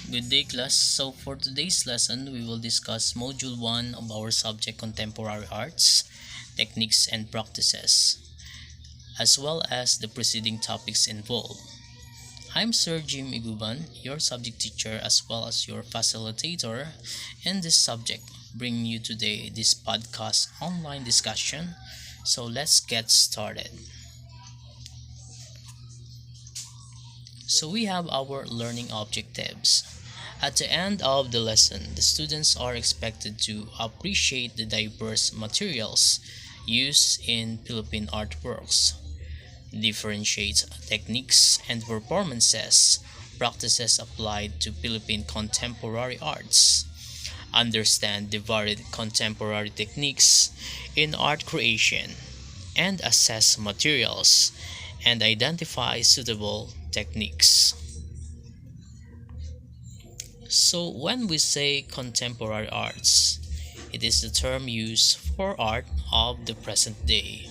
Good day, class. So, for today's lesson, we will discuss Module 1 of our subject Contemporary Arts, Techniques and Practices, as well as the preceding topics involved. I'm Sir Jim Iguban, your subject teacher as well as your facilitator in this subject, bringing you today this podcast online discussion. So, let's get started. So we have our learning objectives. At the end of the lesson, the students are expected to appreciate the diverse materials used in Philippine artworks, differentiate techniques and performances, practices applied to Philippine contemporary arts, understand the varied contemporary techniques in art creation, and assess materials and identify suitable techniques. So, when we say contemporary arts, it is the term used for art of the present day.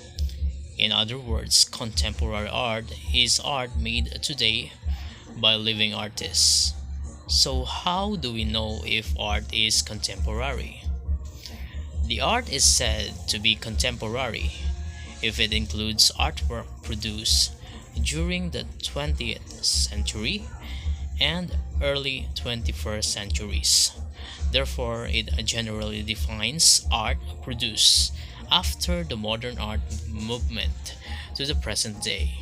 In other words, contemporary art is art made today by living artists. So, how do we know if art is contemporary? The art is said to be contemporary if it includes artwork produced during the 20th century and early 21st centuries. Therefore, it generally defines art produced after the modern art movement to the present day.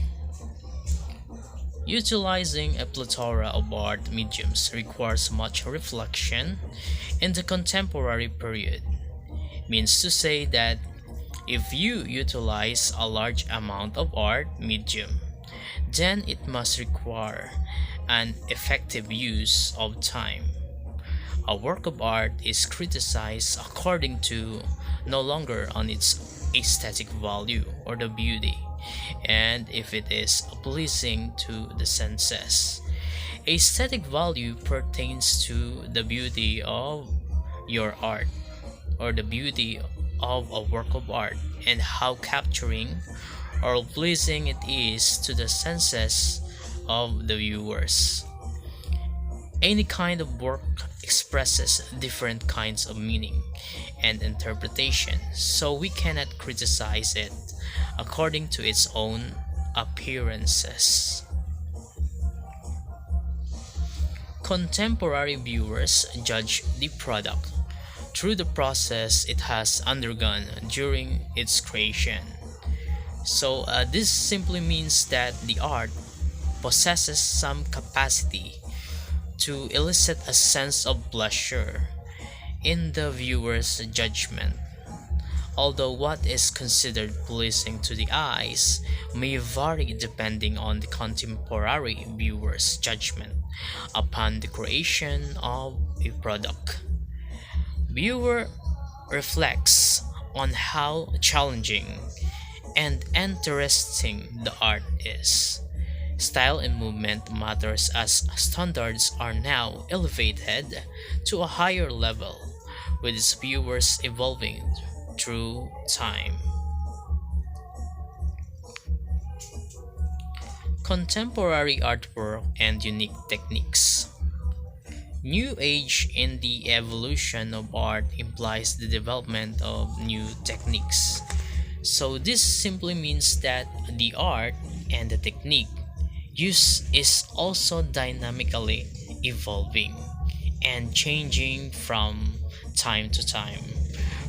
Utilizing a plethora of art mediums requires much reflection in the contemporary period. Means to say that if you utilize a large amount of art medium, then it must require an effective use of time. A work of art is criticized according to no longer on its aesthetic value or the beauty, and if it is pleasing to the senses. Aesthetic value pertains to the beauty of your art or the beauty of a work of art and how capturing or pleasing it is to the senses of the viewers. Any kind of work expresses different kinds of meaning and interpretation, so we cannot criticize it according to its own appearances. Contemporary viewers judge the product through the process it has undergone during its creation. So, this simply means that the art possesses some capacity to elicit a sense of pleasure in the viewer's judgment. Although what is considered pleasing to the eyes may vary depending on the contemporary viewer's judgment upon the creation of a product. Viewer reflects on how challenging and interesting the art is. Style and movement matters as standards are now elevated to a higher level, with its viewers evolving through time. Contemporary artwork and unique techniques. New age in the evolution of art implies the development of new techniques. So, this simply means that the art and the technique used is also dynamically evolving and changing from time to time,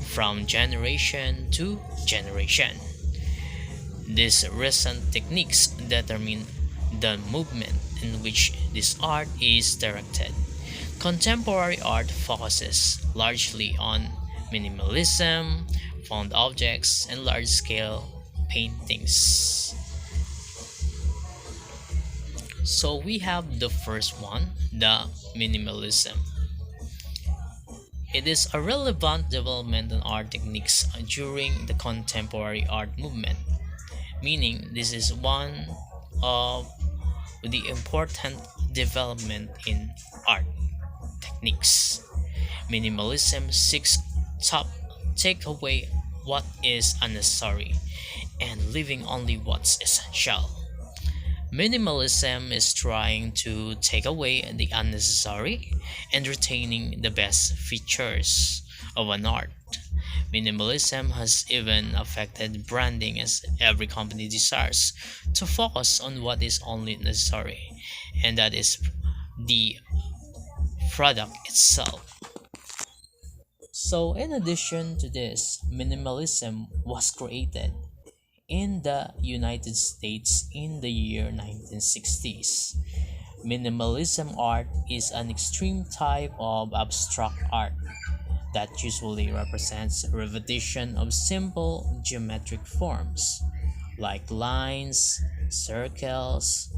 from generation to generation. These recent techniques determine the movement in which this art is directed. Contemporary art focuses largely on minimalism, found objects, and large scale paintings. So we have the first one, the minimalism. It is a relevant development in art techniques during the contemporary art movement, meaning this is one of the important development in art techniques. Minimalism seeks to take away what is unnecessary and leaving only what's essential. Minimalism is trying to take away the unnecessary and retaining the best features of an art. Minimalism has even affected branding as every company desires to focus on what is only necessary, and that is the product itself. So, in addition to this, minimalism was created in the United States in the year 1960s. Minimalism art is an extreme type of abstract art that usually represents repetition of simple geometric forms like lines, circles,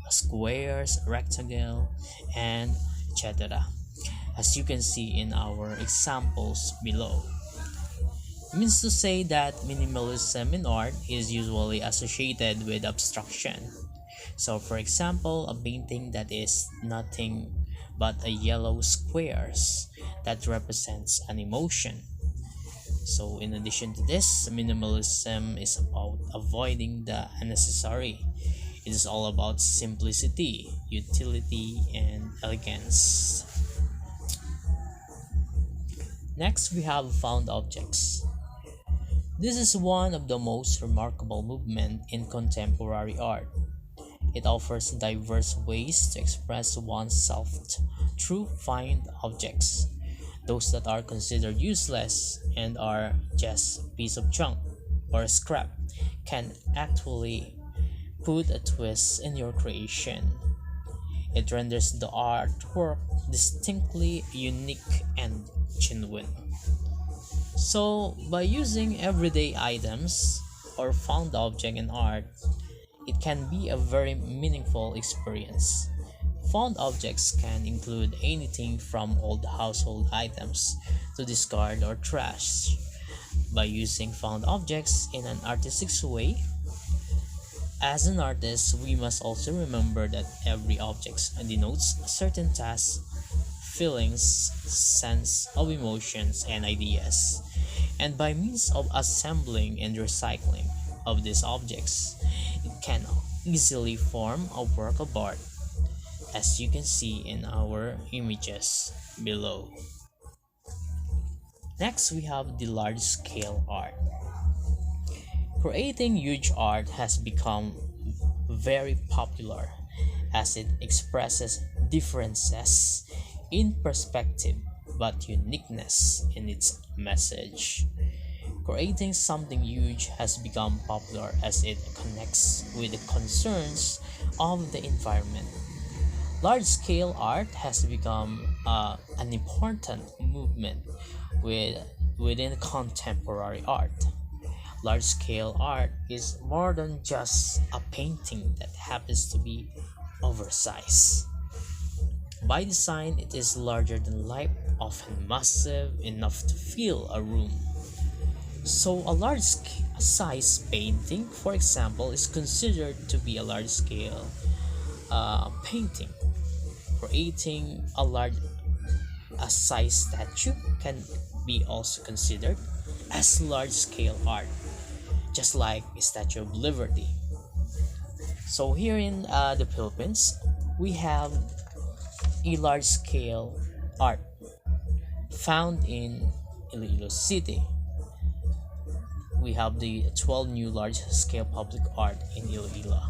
squares, rectangle, and etc. As you can see in our examples below. It means to say that minimalism in art is usually associated with abstraction. So for example, a painting that is nothing but a yellow squares that represents an emotion. So in addition to this, minimalism is about avoiding the unnecessary. It is all about simplicity, utility, and elegance. Next, we have found objects. This is one of the most remarkable movements in contemporary art. It offers diverse ways to express oneself through find objects. Those that are considered useless and are just a piece of junk or scrap can actually put a twist in your creation. It renders the artwork distinctly unique and genuine. So, by using everyday items or found object in art, it can be a very meaningful experience. Found objects can include anything from old household items to discard or trash. By using found objects in an artistic way, as an artist, we must also remember that every object denotes a certain task, feelings, sense of emotions, and ideas. And by means of assembling and recycling of these objects, it can easily form a work of art, as you can see in our images below. Next, we have the large scale art. Creating huge art has become very popular as it expresses differences in perspective but uniqueness in its message. Creating something huge has become popular as it connects with the concerns of the environment. Large scale art has become an important movement within contemporary art. Large scale art is more than just a painting that happens to be oversized. By design, it is larger than life, often massive enough to fill a room. So, a large size painting, for example, is considered to be a large scale painting. Creating a size statue can be also considered as large scale art, just like a Statue of Liberty. So here in the Philippines, we have a large scale art found in Iloilo City. We have the 12 new large scale public art in Iloilo.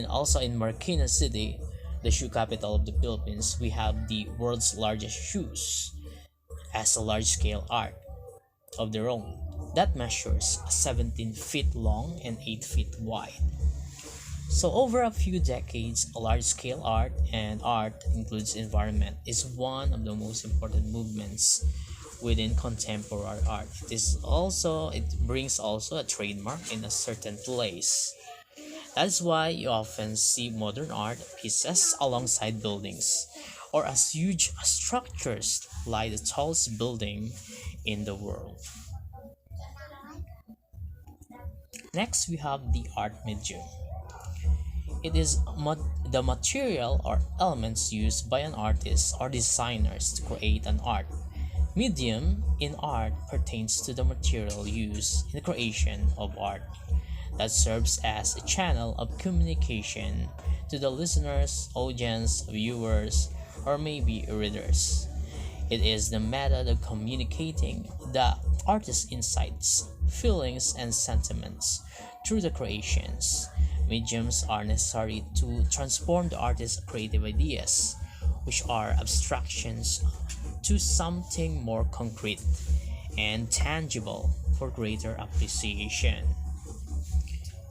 Also in Marikina City, the shoe capital of the Philippines, we have the world's largest shoes as a large scale art of their own that measures 17 feet long and 8 feet wide. So over a few decades, large scale art and art includes environment is one of the most important movements within contemporary art. It brings also a trademark in a certain place. That's why you often see modern art pieces alongside buildings or as huge structures like the tallest building in the world. Next, we have the art medium. It is the material or elements used by an artist or designers to create an art. Medium in art pertains to the material used in the creation of art. that serves as a channel of communication to the listeners, audience, viewers, or maybe readers. It is the method of communicating the artist's insights, feelings, and sentiments through the creations. Mediums are necessary to transform the artist's creative ideas, which are abstractions, to something more concrete and tangible for greater appreciation.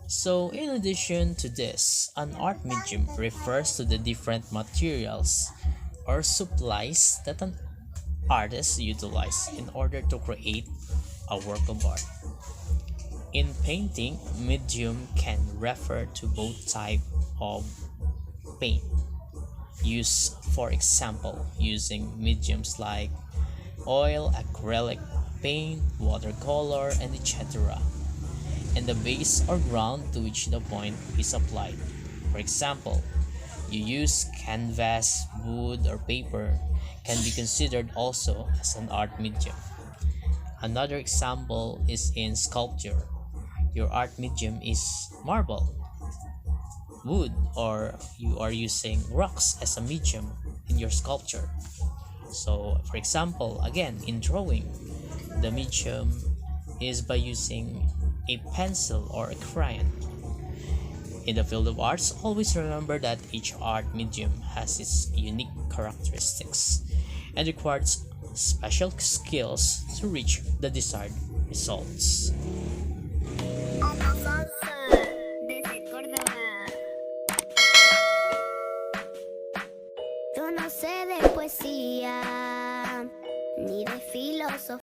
So, in addition to this, an art medium refers to the different materials or supplies that an artist utilizes in order to create a work of art. In painting, medium can refer to both type of paint used, for example, using mediums like oil, acrylic paint, watercolor, and etc., and the base or ground to which the point is applied. For example, you use canvas, wood, or paper can be considered also as an art medium. Another example is in sculpture. Your art medium is marble, wood, or you are using rocks as a medium in your sculpture. So, for example, again, in drawing, the medium is by using a pencil or a crayon. In the field of arts, always remember that each art medium has its unique characteristics and requires special skills to reach the desired results. Yo no sé de poesía ni de filosofía.